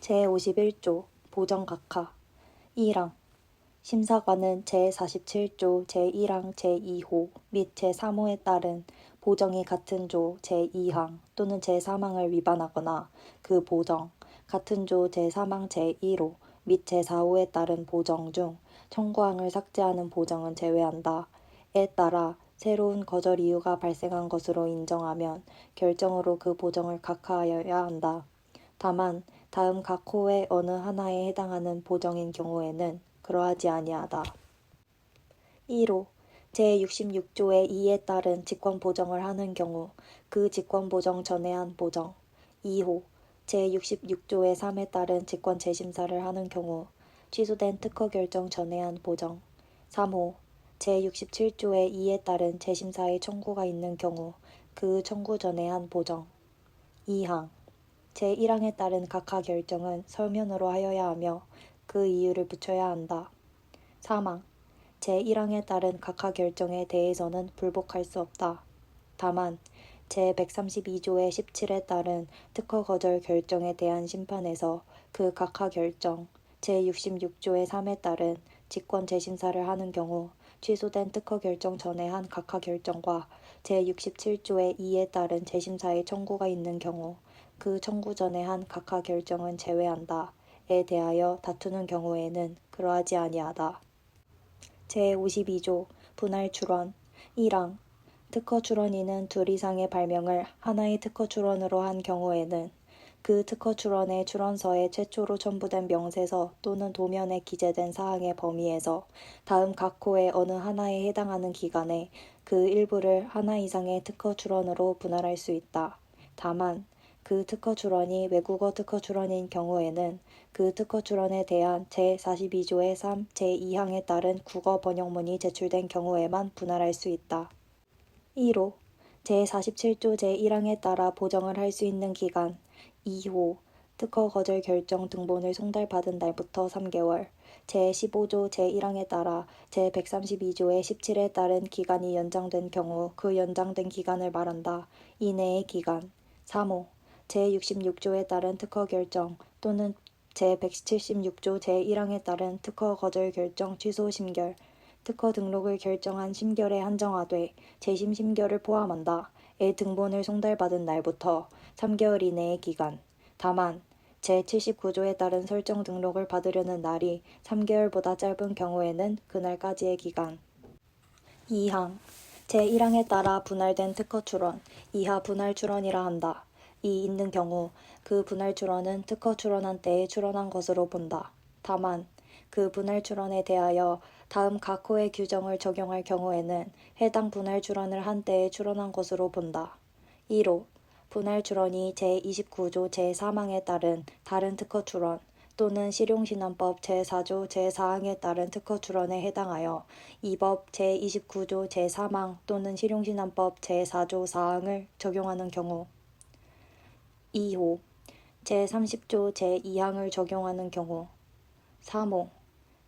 제51조 보정각하 1항 심사관은 제47조 제1항 제2호 및 제3호에 따른 보정이 같은 조 제2항 또는 제3항을 위반하거나 그 보정, 같은 조 제3항 제1호 및 제4호에 따른 보정 중 청구항을 삭제하는 보정은 제외한다. 에 따라 새로운 거절 이유가 발생한 것으로 인정하면 결정으로 그 보정을 각하하여야 한다. 다만 다음 각 호의 어느 하나에 해당하는 보정인 경우에는 그러하지 아니하다. 1호 제66조의 2에 따른 직권보정을 하는 경우 그 직권보정 전에 한 보정. 2호 제66조의 3에 따른 직권 재심사를 하는 경우 취소된 특허 결정 전에 한 보정. 3호 제67조의 2에 따른 재심사의 청구가 있는 경우 그 청구 전에 한 보정. 2항 제1항에 따른 각하 결정은 서면으로 하여야 하며 그 이유를 붙여야 한다. 3항 제1항에 따른 각하 결정에 대해서는 불복할 수 없다. 다만 제132조의 17에 따른 특허 거절 결정에 대한 심판에서 그 각하 결정, 제66조의 3에 따른 직권 재심사를 하는 경우 취소된 특허 결정 전에 한 각하 결정과 제67조의 2에 따른 재심사의 청구가 있는 경우 그 청구 전에 한 각하 결정은 제외한다. 에 대하여 다투는 경우에는 그러하지 아니하다. 제52조 분할 출원 1항 특허 출원인은 둘 이상의 발명을 하나의 특허 출원으로 한 경우에는 그 특허 출원의 출원서에 최초로 첨부된 명세서 또는 도면에 기재된 사항의 범위에서 다음 각 호의 어느 하나에 해당하는 기간에 그 일부를 하나 이상의 특허 출원으로 분할할 수 있다. 다만 그 특허 출원이 외국어 특허 출원인 경우에는 그 특허 출원에 대한 제42조의 3, 제2항에 따른 국어 번역문이 제출된 경우에만 분할할 수 있다. 1호 제47조 제1항에 따라 보정을 할 수 있는 기간 2호 특허 거절 결정 등본을 송달받은 날부터 3개월 제15조 제1항에 따라 제132조의 17에 따른 기간이 연장된 경우 그 연장된 기간을 말한다. 이내의 기간 3호 제66조에 따른 특허 결정 또는 제176조 제1항에 따른 특허 거절 결정 취소 심결 특허 등록을 결정한 심결에 한정하되 재심 심결을 포함한다. 의 등본을 송달받은 날부터 3개월 이내의 기간. 다만 제79조에 따른 설정 등록을 받으려는 날이 3개월보다 짧은 경우에는 그날까지의 기간. 2항 제1항에 따라 분할된 특허 출원, 이하 분할 출원이라 한다. 이 있는 경우 그 분할 출원은 특허 출원한 때에 출원한 것으로 본다. 다만 그 분할 출원에 대하여 다음 각 호의 규정을 적용할 경우에는 해당 분할 출원을 한 때에 출원한 것으로 본다. 1호 분할 출원이 제29조 제3항에 따른 다른 특허 출원 또는 실용신안법 제4조 제4항에 따른 특허 출원에 해당하여 이 법 제29조 제3항 또는 실용신안법 제4조 4항을 적용하는 경우 2호 제30조 제2항을 적용하는 경우 3호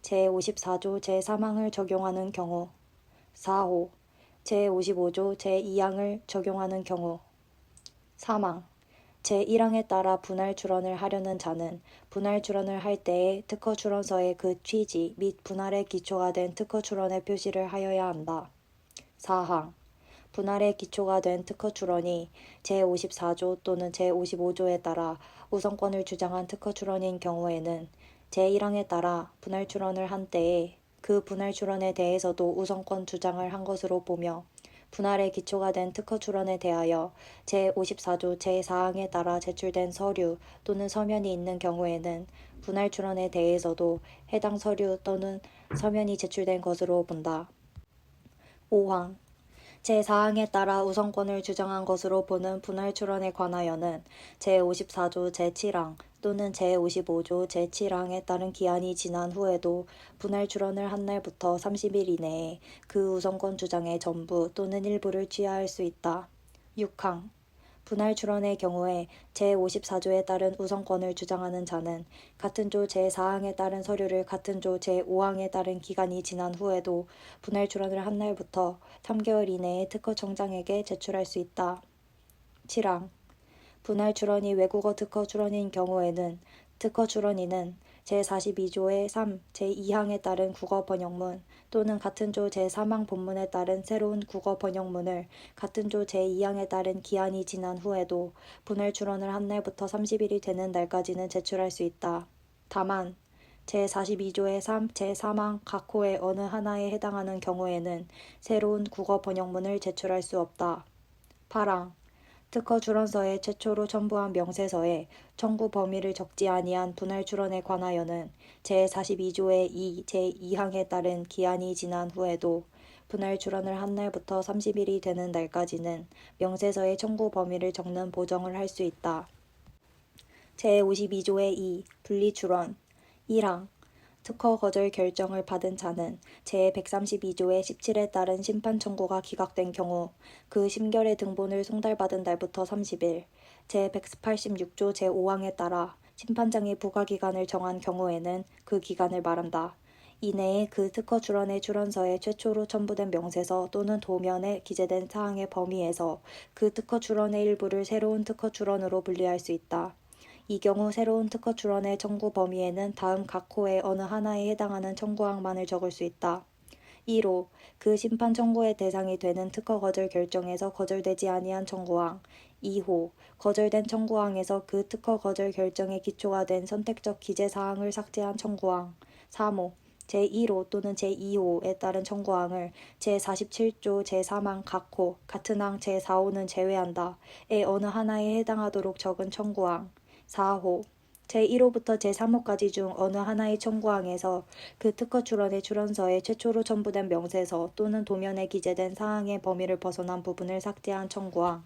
제54조 제3항을 적용하는 경우 4호 제55조 제2항을 적용하는 경우 3항 제1항에 따라 분할 출원을 하려는 자는 분할 출원을 할 때에 특허 출원서에 그 취지 및 분할의 기초가 된 특허 출원의 표시를 하여야 한다. 4항 분할의 기초가 된 특허 출원이 제54조 또는 제55조에 따라 우선권을 주장한 특허 출원인 경우에는 제1항에 따라 분할 출원을 한 때에 그 분할 출원에 대해서도 우선권 주장을 한 것으로 보며 분할의 기초가 된 특허 출원에 대하여 제54조 제4항에 따라 제출된 서류 또는 서면이 있는 경우에는 분할 출원에 대해서도 해당 서류 또는 서면이 제출된 것으로 본다. 5항 제4항에 따라 우선권을 주장한 것으로 보는 분할 출원에 관하여는 제54조 제7항 또는 제55조 제7항에 따른 기한이 지난 후에도 분할 출원을 한 날부터 30일 이내에 그 우선권 주장의 전부 또는 일부를 취하할 수 있다. 6항 분할 출원의 경우에 제54조에 따른 우선권을 주장하는 자는 같은 조 제4항에 따른 서류를 같은 조 제5항에 따른 기간이 지난 후에도 분할 출원을 한 날부터 3개월 이내에 특허청장에게 제출할 수 있다. 7항 분할 출원이 외국어 특허 출원인 경우에는 특허 출원인은 제42조의 3, 제2항에 따른 국어 번역문 또는 같은 조 제3항 본문에 따른 새로운 국어 번역문을 같은 조 제2항에 따른 기한이 지난 후에도 분할 출원을 한 날부터 30일이 되는 날까지는 제출할 수 있다. 다만 제42조의 3, 제3항 각 호의 어느 하나에 해당하는 경우에는 새로운 국어 번역문을 제출할 수 없다. 8항 특허 출원서에 최초로 첨부한 명세서에 청구 범위를 적지 아니한 분할 출원에 관하여는 제42조의 2, 제2항에 따른 기한이 지난 후에도 분할 출원을 한 날부터 30일이 되는 날까지는 명세서에 청구 범위를 적는 보정을 할 수 있다. 제52조의 2, 분리 출원 1항 특허 거절 결정을 받은 자는 제132조의 17에 따른 심판 청구가 기각된 경우 그 심결의 등본을 송달받은 날부터 30일, 제186조 제5항에 따라 심판장이 부과기간을 정한 경우에는 그 기간을 말한다. 이내에 그 특허 출원의 출원서에 최초로 첨부된 명세서 또는 도면에 기재된 사항의 범위에서 그 특허 출원의 일부를 새로운 특허 출원으로 분리할 수 있다. 이 경우 새로운 특허 출원의 청구 범위에는 다음 각 호의 어느 하나에 해당하는 청구항만을 적을 수 있다. 1호 그 심판 청구의 대상이 되는 특허 거절 결정에서 거절되지 아니한 청구항 2호 거절된 청구항에서 그 특허 거절 결정의 기초가 된 선택적 기재 사항을 삭제한 청구항 3호 제1호 또는 제2호에 따른 청구항을 제47조 제3항 각 호, 같은 항 제4호는 제외한다의 어느 하나에 해당하도록 적은 청구항 4호 제1호부터 제3호까지 중 어느 하나의 청구항에서 그 특허 출원의 출원서에 최초로 첨부된 명세서 또는 도면에 기재된 사항의 범위를 벗어난 부분을 삭제한 청구항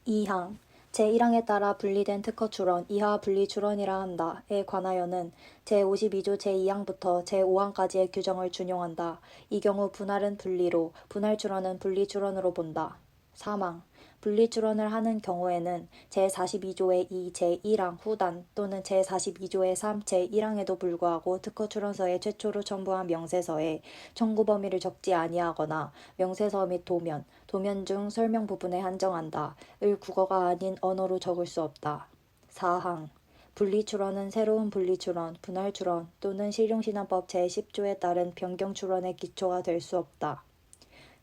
2항 제1항에 따라 분리된 특허 출원, 이하 분리 출원이라 한다에 관하여는 제52조 제2항부터 제5항까지의 규정을 준용한다. 이 경우 분할은 분리로, 분할 출원은 분리 출원으로 본다. 3항 분리 출원을 하는 경우에는 제42조의 2, 제1항 후단 또는 제42조의 3, 제1항에도 불구하고 특허 출원서에 최초로 첨부한 명세서에 청구 범위를 적지 아니하거나 명세서 및 도면, 도면 중 설명 부분에 한정한다. 을 국어가 아닌 언어로 적을 수 없다. 4항 분리 출원은 새로운 분리 출원, 분할 출원 또는 실용신안법 제10조에 따른 변경 출원의 기초가 될 수 없다.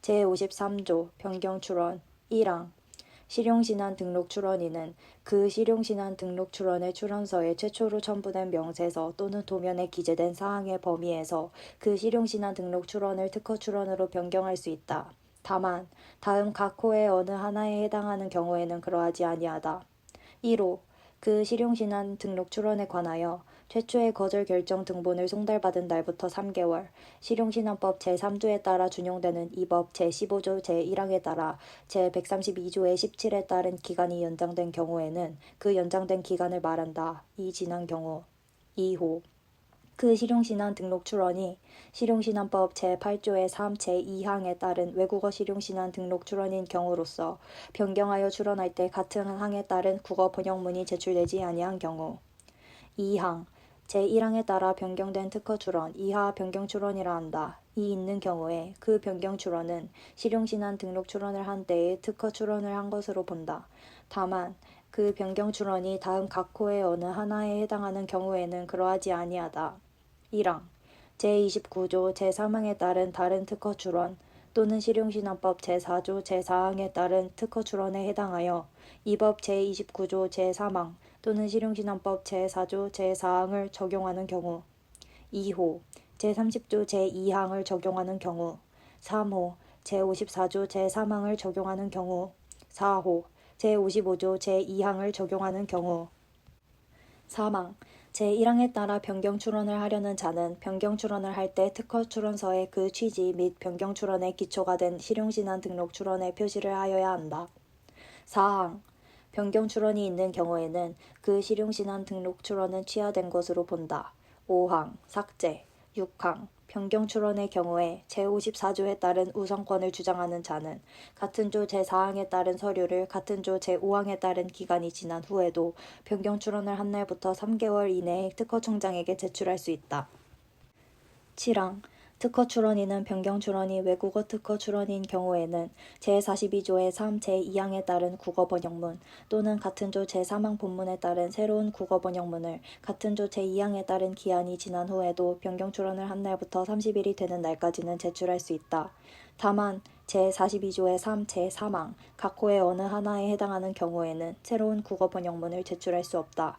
제53조 변경 출원 1항 실용신안 등록 출원인은 그 실용신안 등록 출원의 출원서에 최초로 첨부된 명세서 또는 도면에 기재된 사항의 범위에서 그 실용신안 등록 출원을 특허 출원으로 변경할 수 있다. 다만 다음 각 호의 어느 하나에 해당하는 경우에는 그러하지 아니하다. 1호 그 실용신안 등록 출원에 관하여 최초의 거절 결정 등본을 송달받은 날부터 3개월, 실용신안법 제3조에 따라 준용되는 이 법 제15조 제1항에 따라 제132조의 17에 따른 기간이 연장된 경우에는 그 연장된 기간을 말한다. 이 지난 경우. 2호 그 실용신안 등록 출원이 실용신안법 제8조의 3, 제2항에 따른 외국어 실용신안 등록 출원인 경우로서 변경하여 출원할 때 같은 항에 따른 국어 번역문이 제출되지 아니한 경우 2항 제1항에 따라 변경된 특허 출원, 이하 변경 출원이라 한다. 이 있는 경우에 그 변경 출원은 실용신안 등록 출원을 한 때에 특허 출원을 한 것으로 본다. 다만 그 변경 출원이 다음 각 호의 어느 하나에 해당하는 경우에는 그러하지 아니하다. 1항 제29조 제3항에 따른 다른 특허 출원 또는 실용신안법 제4조 제4항에 따른 특허 출원에 해당하여 이 법 제29조 제3항 또는 실용신안법 제4조 제4항을 적용하는 경우 2호 제30조 제2항을 적용하는 경우 3호 제54조 제3항을 적용하는 경우 4호 제55조 제2항을 적용하는 경우 사망 제1항에 따라 변경 출원을 하려는 자는 변경 출원을 할 때 특허 출원서에 그 취지 및 변경 출원의 기초가 된 실용신안 등록 출원에 표시를 하여야 한다. 4항 변경 출원이 있는 경우에는 그 실용신안 등록 출원은 취하된 것으로 본다. 5항 삭제 6항 변경 출원의 경우에 제54조에 따른 우선권을 주장하는 자는 같은 조 제4항에 따른 서류를 같은 조 제5항에 따른 기간이 지난 후에도 변경 출원을 한 날부터 3개월 이내에 특허청장에게 제출할 수 있다. 7항 특허 출원인은 변경 출원이 외국어 특허 출원인 경우에는 제42조의 3 제2항에 따른 국어 번역문 또는 같은 조 제3항 본문에 따른 새로운 국어 번역문을 같은 조 제2항에 따른 기한이 지난 후에도 변경 출원을 한 날부터 30일이 되는 날까지는 제출할 수 있다. 다만 제42조의 3 제3항 각 호의 어느 하나에 해당하는 경우에는 새로운 국어 번역문을 제출할 수 없다.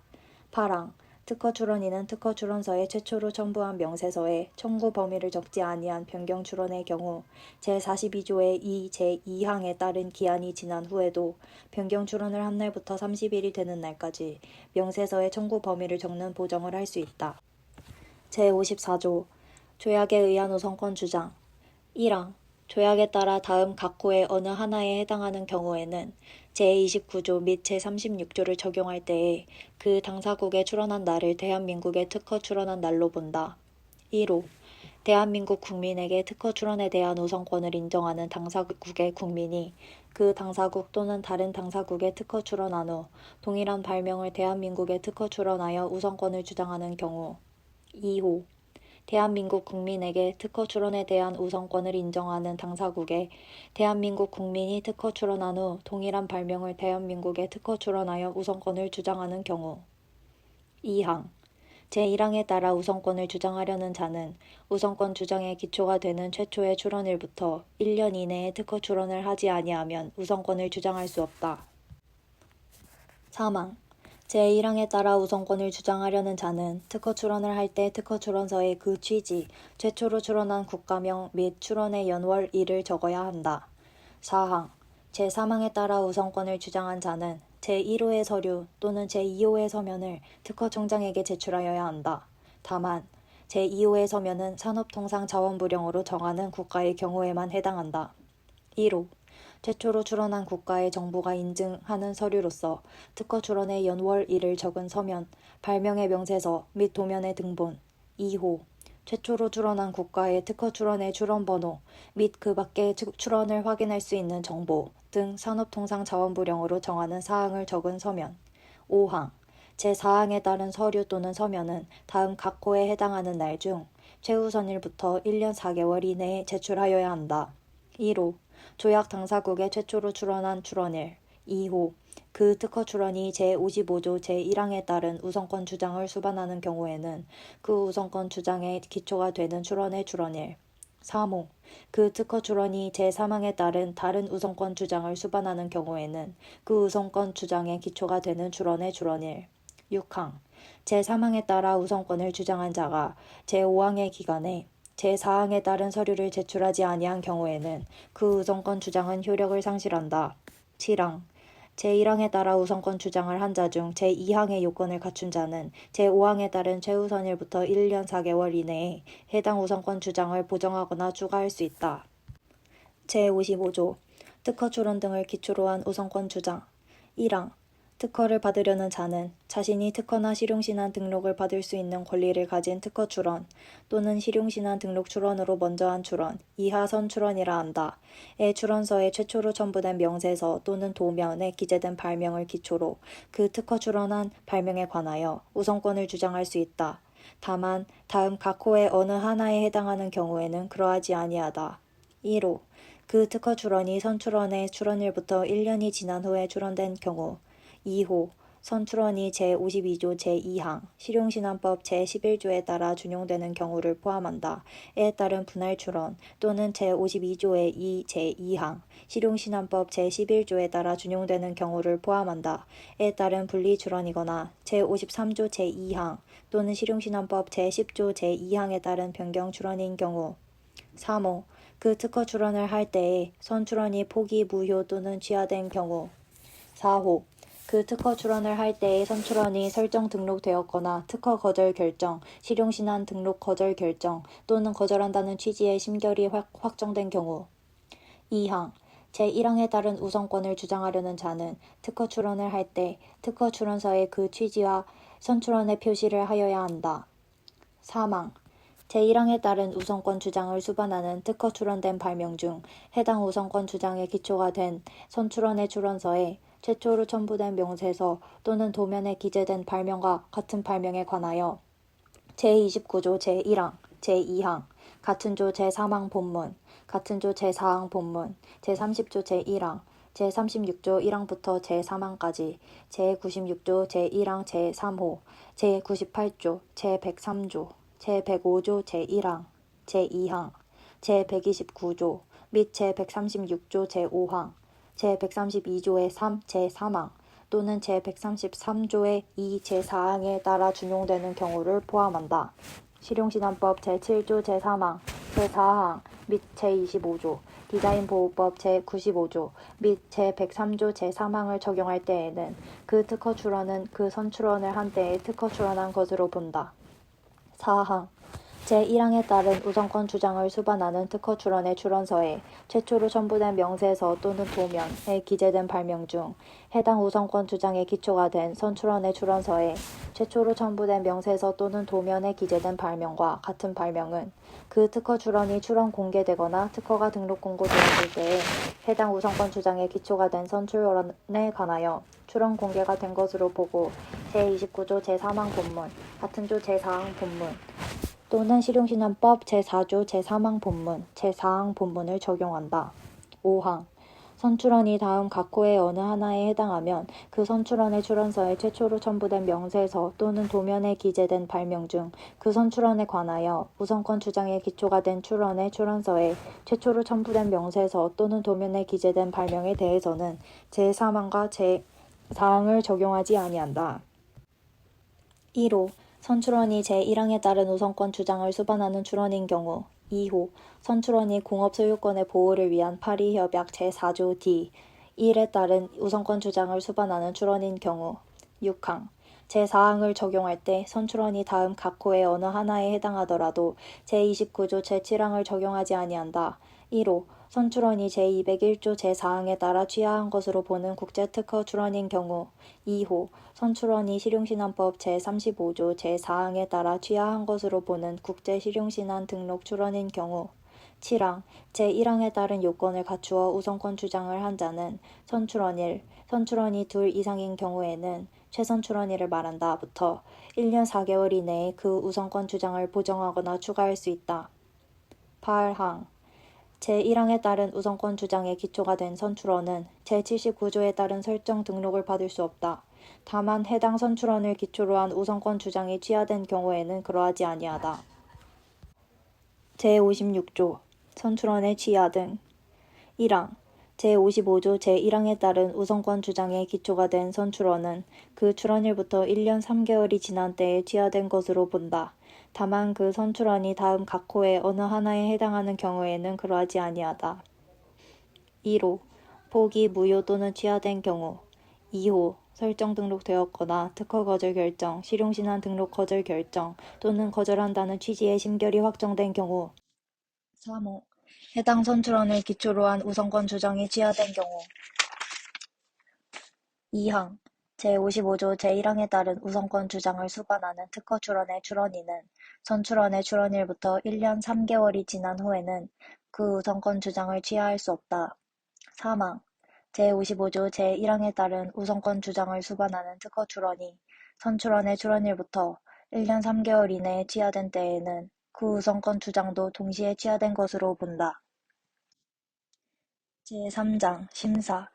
8항 특허 출원인은 특허 출원서에 최초로 첨부한 명세서에 청구 범위를 적지 아니한 변경 출원의 경우 제42조의 2 제2항에 따른 기한이 지난 후에도 변경 출원을 한 날부터 30일이 되는 날까지 명세서에 청구 범위를 적는 보정을 할 수 있다. 제54조 조약에 의한 우선권 주장 1항 조약에 따라 다음 각 호의 어느 하나에 해당하는 경우에는 제29조 및 제36조를 적용할 때에 그 당사국에 출원한 날을 대한민국에 특허 출원한 날로 본다. 1호 대한민국 국민에게 특허 출원에 대한 우선권을 인정하는 당사국의 국민이 그 당사국 또는 다른 당사국에 특허 출원한 후 동일한 발명을 대한민국에 특허 출원하여 우선권을 주장하는 경우. 2호 대한민국 국민에게 특허 출원에 대한 우선권을 인정하는 당사국에 대한민국 국민이 특허 출원한 후 동일한 발명을 대한민국에 특허 출원하여 우선권을 주장하는 경우. 2항 제1항에 따라 우선권을 주장하려는 자는 우선권 주장의 기초가 되는 최초의 출원일부터 1년 이내에 특허 출원을 하지 아니하면 우선권을 주장할 수 없다. 3항 제1항에 따라 우선권을 주장하려는 자는 특허 출원을 할 때 특허 출원서에 그 취지, 최초로 출원한 국가명 및 출원의 연월일을 적어야 한다. 4항 제3항에 따라 우선권을 주장한 자는 제1호의 서류 또는 제2호의 서면을 특허청장에게 제출하여야 한다. 다만 제2호의 서면은 산업통상자원부령으로 정하는 국가의 경우에만 해당한다. 1호 최초로 출원한 국가의 정부가 인증하는 서류로서 특허 출원의 연월일을 적은 서면, 발명의 명세서 및 도면의 등본. 2호 최초로 출원한 국가의 특허 출원의 출원번호 및 그 밖의 출원을 확인할 수 있는 정보 등 산업통상자원부령으로 정하는 사항을 적은 서면. 5항 제4항에 따른 서류 또는 서면은 다음 각 호에 해당하는 날 중 최우선일부터 1년 4개월 이내에 제출하여야 한다. 1호 조약 당사국에 최초로 출원한 출원일. 2호 그 특허 출원이 제55조 제1항에 따른 우선권 주장을 수반하는 경우에는 그 우선권 주장의 기초가 되는 출원의 출원일. 3호 그 특허 출원이 제3항에 따른 다른 우선권 주장을 수반하는 경우에는 그 우선권 주장의 기초가 되는 출원의 출원일. 6항 제3항에 따라 우선권을 주장한 자가 제5항의 기간에 제4항에 따른 서류를 제출하지 아니한 경우에는 그 우선권 주장은 효력을 상실한다. 7항 제1항에 따라 우선권 주장을 한 자 중 제2항의 요건을 갖춘 자는 제5항에 따른 최우선일부터 1년 4개월 이내에 해당 우선권 주장을 보정하거나 추가할 수 있다. 제55조 특허 출원 등을 기초로 한 우선권 주장 1항 특허를 받으려는 자는 자신이 특허나 실용신안 등록을 받을 수 있는 권리를 가진 특허 출원 또는 실용신안 등록 출원으로 먼저 한 출원, 이하 선 출원이라 한다. 의 출원서에 최초로 첨부된 명세서 또는 도면에 기재된 발명을 기초로 그 특허 출원한 발명에 관하여 우선권을 주장할 수 있다. 다만 다음 각 호의 어느 하나에 해당하는 경우에는 그러하지 아니하다. 1호 그 특허 출원이 선출원의 출원일부터 1년이 지난 후에 출원된 경우. 2호 선출원이 제52조 제2항 실용신안법 제11조에 따라 준용되는 경우를 포함한다. 에 따른 분할 출원 또는 제52조의 2 제2항 실용신안법 제11조에 따라 준용되는 경우를 포함한다. 에 따른 분리 출원이거나 제53조 제2항 또는 실용신안법 제10조 제2항에 따른 변경 출원인 경우. 3호 그 특허 출원을 할 때에 선출원이 포기 무효 또는 취하된 경우. 4호 그 특허 출원을 할 때에 선출원이 설정 등록되었거나 특허 거절 결정, 실용신안 등록 거절 결정 또는 거절한다는 취지의 심결이 확정된 경우. 2항 제1항에 따른 우선권을 주장하려는 자는 특허 출원을 할 때 특허 출원서에 그 취지와 선출원의 표시를 하여야 한다. 3항 제1항에 따른 우선권 주장을 수반하는 특허 출원된 발명 중 해당 우선권 주장의 기초가 된 선출원의 출원서에 최초로 첨부된 명세서 또는 도면에 기재된 발명과 같은 발명에 관하여 제29조 제1항, 제2항, 같은 조 제3항 본문, 같은 조 제4항 본문, 제30조 제1항, 제36조 1항부터 제3항까지, 제96조 제1항 제3호, 제98조 제103조, 제105조 제1항, 제2항, 제129조 및 제136조 제5항, 제132조의 3 제3항 또는 제133조의 2 제4항에 따라 준용되는 경우를 포함한다. 실용신안법 제7조 제3항, 제4항 및 제25조, 디자인보호법 제95조 및 제103조 제3항을 적용할 때에는 그 특허 출원은 그 선출원을 한 때에 특허 출원한 것으로 본다. 4항 제1항에 따른 우선권 주장을 수반하는 특허 출원의 출원서에 최초로 첨부된 명세서 또는 도면에 기재된 발명 중 해당 우선권 주장의 기초가 된 선출원의 출원서에 최초로 첨부된 명세서 또는 도면에 기재된 발명과 같은 발명은 그 특허 출원이 출원 공개되거나 특허가 등록 공고되었을 때에 해당 우선권 주장의 기초가 된 선출원에 관하여 출원 공개가 된 것으로 보고 제29조 제3항 본문, 같은 조 제4항 본문 또는 실용신안법 제4조 제3항 본문, 제4항 본문을 적용한다. 5항 선출원이 다음 각 호의 어느 하나에 해당하면 그 선출원의 출원서에 최초로 첨부된 명세서 또는 도면에 기재된 발명 중 그 선출원에 관하여 우선권 주장의 기초가 된 출원의 출원서에 최초로 첨부된 명세서 또는 도면에 기재된 발명에 대해서는 제3항과 제4항을 적용하지 아니한다. 1호 선출원이 제1항에 따른 우선권 주장을 수반하는 출원인 경우 2호 선출원이 공업소유권의 보호를 위한 파리협약 제4조 D1에 따른 우선권 주장을 수반하는 출원인 경우 6항 제4항을 적용할 때 선출원이 다음 각 호의 어느 하나에 해당하더라도 제29조 제7항을 적용하지 아니한다. 1호 선출원이 제201조 제4항에 따라 취하한 것으로 보는 국제특허 출원인 경우 2호 선출원이 실용신안법 제35조 제4항에 따라 취하한 것으로 보는 국제실용신안 등록 출원인 경우 7항 제1항에 따른 요건을 갖추어 우선권 주장을 한 자는 선출원 1, 선출원이 2 이상인 경우에는 최선출원일을 말한다부터 1년 4개월 이내에 그 우선권 주장을 보정하거나 추가할 수 있다. 8항 제1항에 따른 우선권 주장의 기초가 된 선출원은 제79조에 따른 설정 등록을 받을 수 없다. 다만 해당 선출원을 기초로 한 우선권 주장이 취하된 경우에는 그러하지 아니하다. 제56조 선출원의 취하 등 1항 제55조 제1항에 따른 우선권 주장의 기초가 된 선출원은 그 출원일부터 1년 3개월이 지난 때에 취하된 것으로 본다. 다만 그 선출원이 다음 각 호의 어느 하나에 해당하는 경우에는 그러하지 아니하다. 1호 포기, 무효 또는 취하된 경우 2호 설정 등록되었거나 특허 거절 결정, 실용신안 등록 거절 결정 또는 거절한다는 취지의 심결이 확정된 경우 3호 해당 선출원을 기초로 한 우선권 주장이 취하된 경우 2항 제55조 제1항에 따른 우선권 주장을 수반하는 특허 출원의 출원인은 선출원의 출원일부터 1년 3개월이 지난 후에는 그 우선권 주장을 취하할 수 없다. 3항 제55조 제1항에 따른 우선권 주장을 수반하는 특허 출원이 선출원의 출원일부터 1년 3개월 이내에 취하된 때에는 그 우선권 주장도 동시에 취하된 것으로 본다. 제3장 심사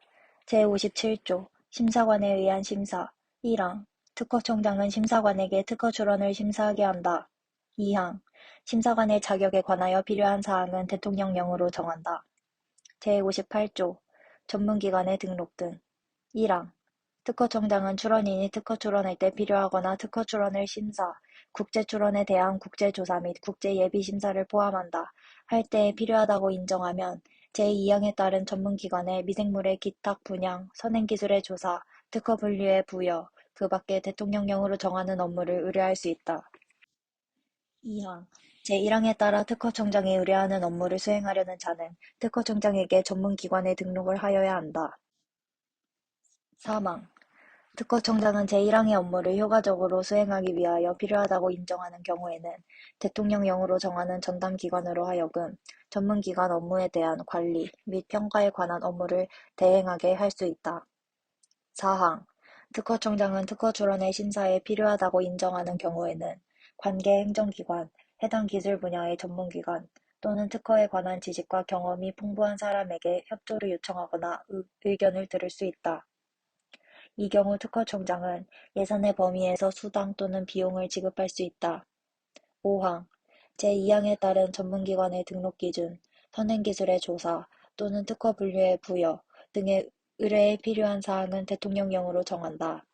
제57조 심사관에 의한 심사 1항 특허청장은 심사관에게 특허 출원을 심사하게 한다. 2항 심사관의 자격에 관하여 필요한 사항은 대통령령으로 정한다. 제58조 전문기관의 등록 등 1항 특허청장은 출원인이 특허 출원할 때 필요하거나 특허 출원을 심사, 국제 출원에 대한 국제조사 및 국제예비심사를 포함한다. 할 때에 필요하다고 인정하면 제2항에 따른 전문기관의 미생물의 기탁 분양, 선행기술의 조사, 특허 분류의 부여, 그 밖에 대통령령으로 정하는 업무를 의뢰할 수 있다. 2항 제1항에 따라 특허청장이 의뢰하는 업무를 수행하려는 자는 특허청장에게 전문기관에 등록을 하여야 한다. 3항 특허청장은 제1항의 업무를 효과적으로 수행하기 위하여 필요하다고 인정하는 경우에는 대통령령으로 정하는 전담기관으로 하여금 전문기관 업무에 대한 관리 및 평가에 관한 업무를 대행하게 할 수 있다. 4항 특허청장은 특허 출원의 심사에 필요하다고 인정하는 경우에는 관계 행정기관, 해당 기술 분야의 전문기관 또는 특허에 관한 지식과 경험이 풍부한 사람에게 협조를 요청하거나 의견을 들을 수 있다. 이 경우 특허청장은 예산의 범위에서 수당 또는 비용을 지급할 수 있다. 5항 제2항에 따른 전문기관의 등록 기준, 선행기술의 조사 또는 특허 분류의 부여 등의 의뢰에 필요한 사항은 대통령령으로 정한다.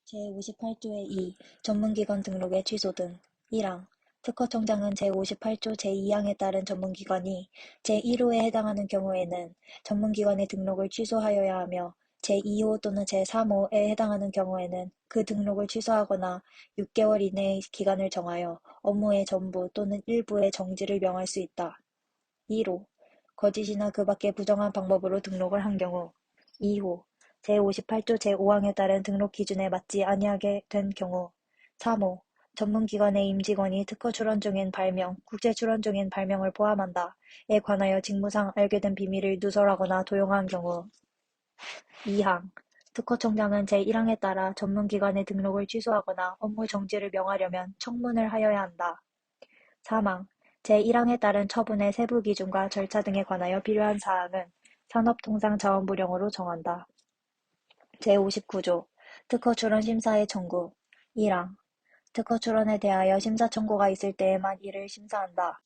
제58조의 2. 전문기관 등록의 취소 등 1항 특허청장은 제58조 제2항에 따른 전문기관이 제1호에 해당하는 경우에는 전문기관의 등록을 취소하여야 하며 제2호 또는 제3호에 해당하는 경우에는 그 등록을 취소하거나 6개월 이내의 기간을 정하여 업무의 전부 또는 일부의 정지를 명할 수 있다. 1호 거짓이나 그 밖의 부정한 방법으로 등록을 한 경우 2호 제58조 제5항에 따른 등록 기준에 맞지 아니하게 된 경우 3호 전문기관의 임직원이 특허 출원증인 발명, 국제 출원증인 발명을 포함한다에 관하여 직무상 알게 된 비밀을 누설하거나 도용한 경우 2항 특허청장은 제1항에 따라 전문기관의 등록을 취소하거나 업무 정지를 명하려면 청문을 하여야 한다. 3항 제1항에 따른 처분의 세부 기준과 절차 등에 관하여 필요한 사항은 산업통상자원부령으로 정한다. 제59조 특허 출원 심사의 청구 1항 특허 출원에 대하여 심사 청구가 있을 때에만 이를 심사한다.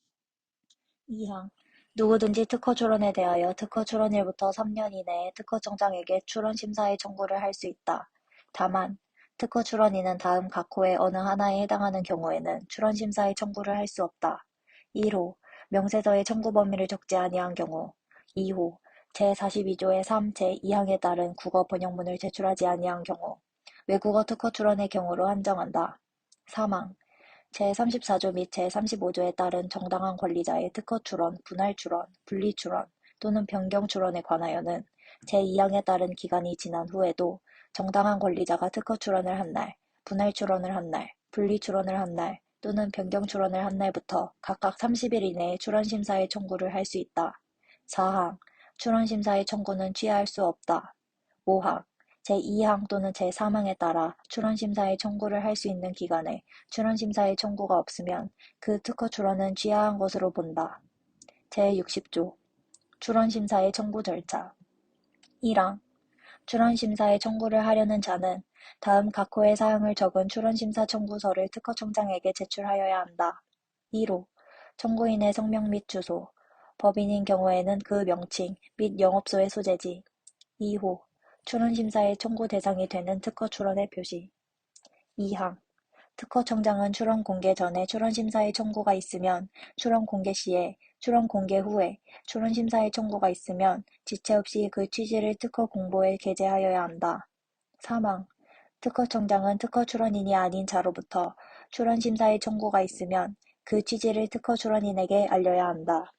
2항 누구든지 특허 출원에 대하여 특허 출원일부터 3년 이내에 특허청장에게 출원 심사의 청구를 할 수 있다. 다만 특허 출원인은 다음 각 호의 어느 하나에 해당하는 경우에는 출원 심사의 청구를 할 수 없다. 1호 명세서의 청구 범위를 적지 아니한 경우 2호 제42조의 3, 제2항에 따른 국어 번역문을 제출하지 아니한 경우 외국어 특허 출원의 경우로 한정한다. 3항 제34조 및 제35조에 따른 정당한 권리자의 특허 출원, 분할 출원, 분리 출원 또는 변경 출원에 관하여는 제2항에 따른 기간이 지난 후에도 정당한 권리자가 특허 출원을 한 날, 분할 출원을 한 날, 분리 출원을 한 날 또는 변경 출원을 한 날부터 각각 30일 이내에 출원심사의 청구를 할 수 있다. 4항 출원심사의 청구는 취하할 수 없다. 5항 제2항 또는 제3항에 따라 출원심사의 청구를 할 수 있는 기간에 출원심사의 청구가 없으면 그 특허 출원은 취하한 것으로 본다. 제60조 출원심사의 청구 절차 1항 출원심사의 청구를 하려는 자는 다음 각 호의 사항을 적은 출원심사 청구서를 특허청장에게 제출하여야 한다. 1호 청구인의 성명 및 주소 법인인 경우에는 그 명칭 및 영업소의 소재지. 2호 출원심사의 청구 대상이 되는 특허 출원의 표시. 2항 특허청장은 출원 공개 전에 출원심사의 청구가 있으면 출원 공개 시에, 출원 공개 후에 출원심사의 청구가 있으면 지체 없이 그 취지를 특허 공보에 게재하여야 한다. 3항 특허청장은 특허 출원인이 아닌 자로부터 출원심사의 청구가 있으면 그 취지를 특허 출원인에게 알려야 한다.